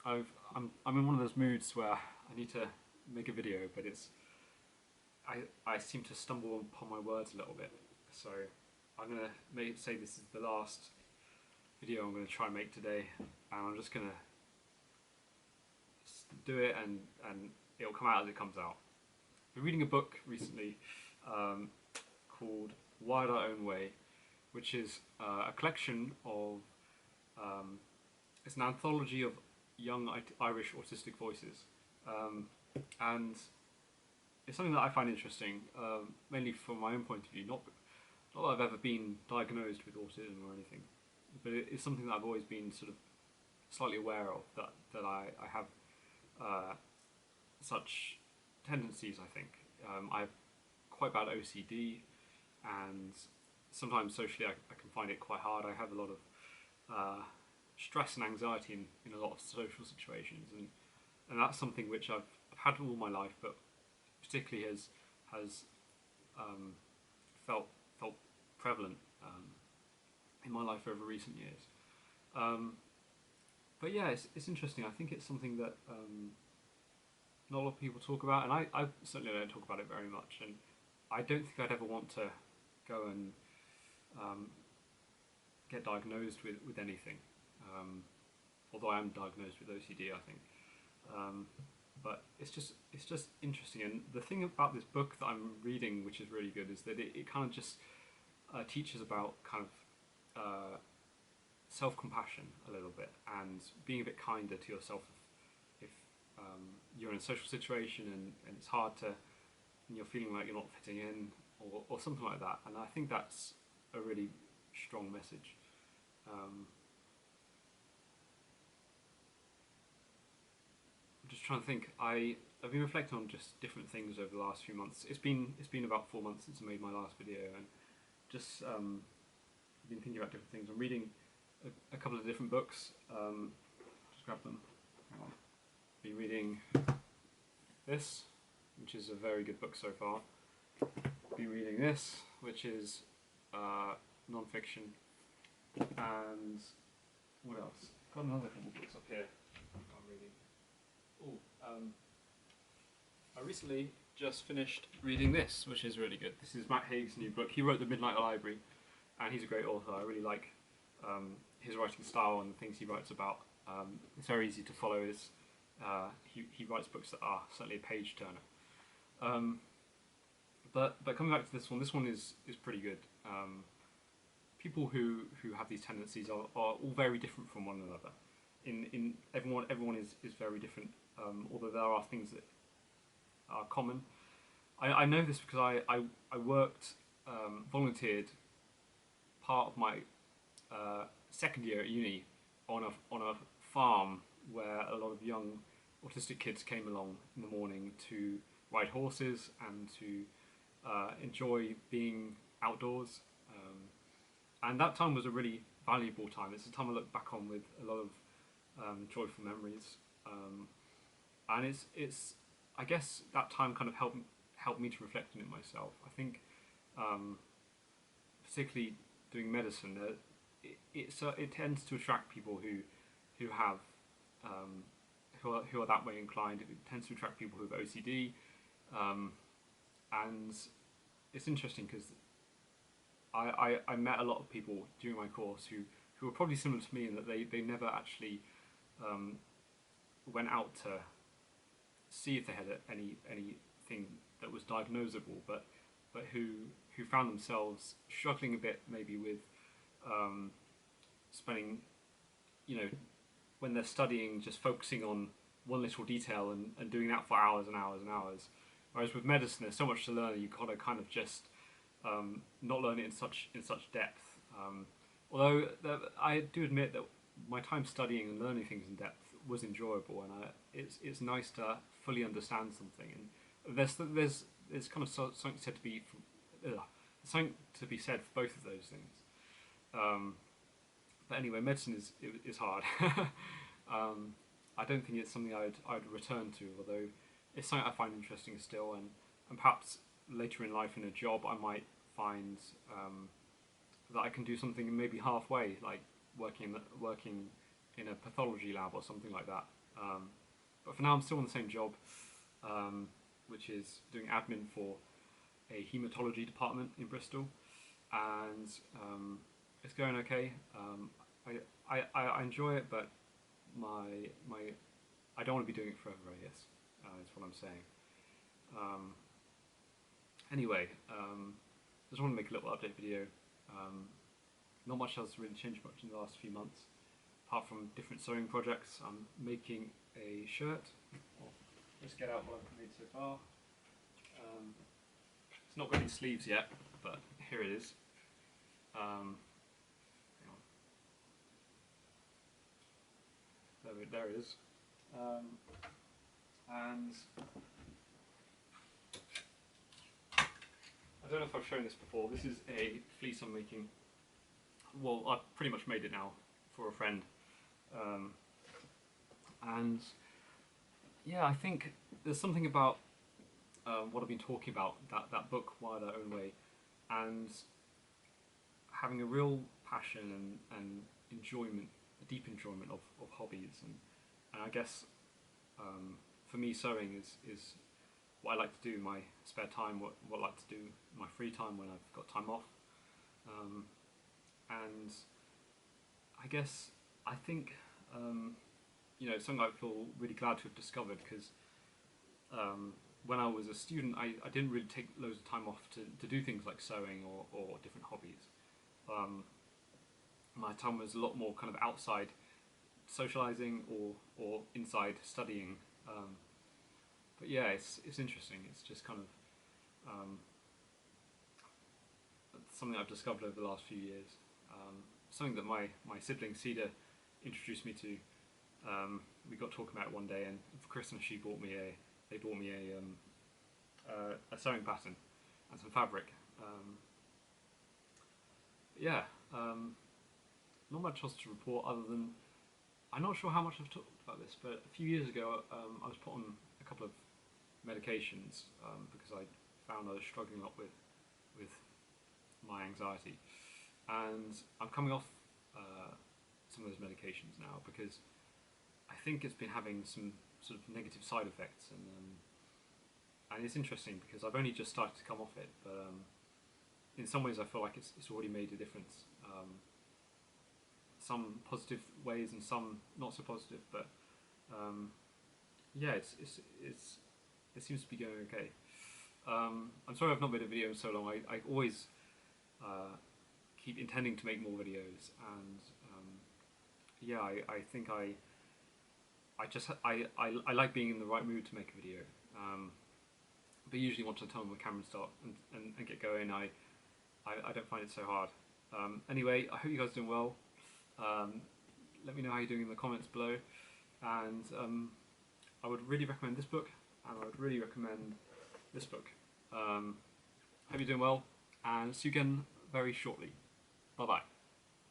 I'm in one of those moods where I need to make a video, but I seem to stumble upon my words a little bit. So I'm gonna say this is the last video I'm gonna try and make today, and I'm just gonna do it, and it'll come out as it comes out. I've been reading a book recently called Wired Our Own Way, which is a collection of it's an anthology of young Irish autistic voices, and it's something that I find interesting, mainly from my own point of view. Not that I've ever been diagnosed with autism or anything, but it's something that I've always been sort of slightly aware of, that I have such tendencies. I think I've quite bad OCD, and sometimes socially I can find it quite hard. I have a lot of stress and anxiety in a lot of social situations, and that's something which I've had all my life, but particularly has felt prevalent in my life over recent years. But yeah, it's interesting. I think it's something that not a lot of people talk about, and I certainly don't talk about it very much. And I don't think I'd ever want to go and get diagnosed with anything. Although I am diagnosed with OCD, I think. But it's just interesting. And the thing about this book that I'm reading, which is really good, is that it kind of just teaches about kind of self-compassion a little bit, and being a bit kinder to yourself if you're in a social situation and it's hard to, and you're feeling like you're not fitting in, or something like that. And I think that's a really strong message. I'm just trying to think. I've been reflecting on just different things over the last few months. It's been about 4 months since I made my last video, and just been thinking about different things. I'm reading a couple of different books. Just grab them. Hang on. Been reading this, which is a very good book so far. Been reading this, which is non-fiction. And what else? Got another couple books up here I'm reading. I recently just finished reading this, which is really good. This is Matt Haig's new book. He wrote The Midnight Library, and he's a great author. I really like his writing style and the things he writes about. It's very easy to follow. He writes books that are certainly a page turner. But coming back to this one is pretty good. People who have these tendencies are all very different from one another. In everyone is very different. Although there are things that are common. I know this because I worked, volunteered part of my second year at uni on a farm where a lot of young autistic kids came along in the morning to ride horses and to enjoy being outdoors. And that time was a really valuable time. It's a time I look back on with a lot of joyful memories. And it's I guess that time kind of helped me to reflect on it myself. I think particularly doing medicine, it tends to attract people who have who are that way inclined. It tends to attract people who have OCD, and it's interesting because I met a lot of people during my course who were probably similar to me in that they never actually went out to see if they had anything that was diagnosable, but who found themselves struggling a bit maybe with spending, when they're studying, just focusing on one little detail and doing that for hours and hours and hours. Whereas with medicine, there's so much to learn. You've got to kind of just not learn it in such depth. Although I do admit that my time studying and learning things in depth was enjoyable, and it's nice to fully understand something. And there's kind of something said to be something to be said for both of those things. But anyway, medicine is hard. I don't think it's something I'd return to, although it's something I find interesting still, and perhaps later in life in a job I might find that I can do something maybe halfway, like working in a pathology lab or something like that. But for now, I'm still on the same job, which is doing admin for a haematology department in Bristol, and it's going okay. I enjoy it, but I don't want to be doing it forever, I guess. Is what I'm saying. Anyway, just want to make a little update video. Not much has really changed much in the last few months, apart from different sewing projects. I'm making a shirt. Let's get out what I've made so far. It's not got any sleeves yet, but here it is. Hang on. There it is. And I don't know if I've shown this before. This is a fleece I'm making. Well, I've pretty much made it now for a friend. And yeah, I think there's something about what I've been talking about, that book, Wired Our Own Way, and having a real passion and enjoyment, a deep enjoyment of hobbies. And I guess for me, sewing is what I like to do in my spare time, what I like to do in my free time when I've got time off. And I guess, I think, you know, it's something I feel really glad to have discovered, because when I was a student, I didn't really take loads of time off to do things like sewing or different hobbies. My time was a lot more kind of outside socializing or inside studying. But yeah, it's interesting. It's just kind of something I've discovered over the last few years. Something that my sibling Cedar introduced me to. We got talking about it one day, and for Christmas they bought me a sewing pattern and some fabric. Yeah, not much else to report other than I'm not sure how much I've talked about this, but a few years ago I was put on a couple of medications because I found I was struggling a lot with my anxiety, and I'm coming off some of those medications now because I think it's been having some sort of negative side effects, and it's interesting because I've only just started to come off it, but in some ways I feel like it's already made a difference. Some positive ways and some not so positive, but yeah, it seems to be going okay. I'm sorry I've not made a video in so long. I always keep intending to make more videos, and yeah, I think I like being in the right mood to make a video. But usually once I turn on the camera and start and get going, I don't find it so hard. Anyway, I hope you guys are doing well. Let me know how you're doing in the comments below, and I would really recommend this book, and I would really recommend this book. Hope you're doing well, and see you again very shortly. Bye bye.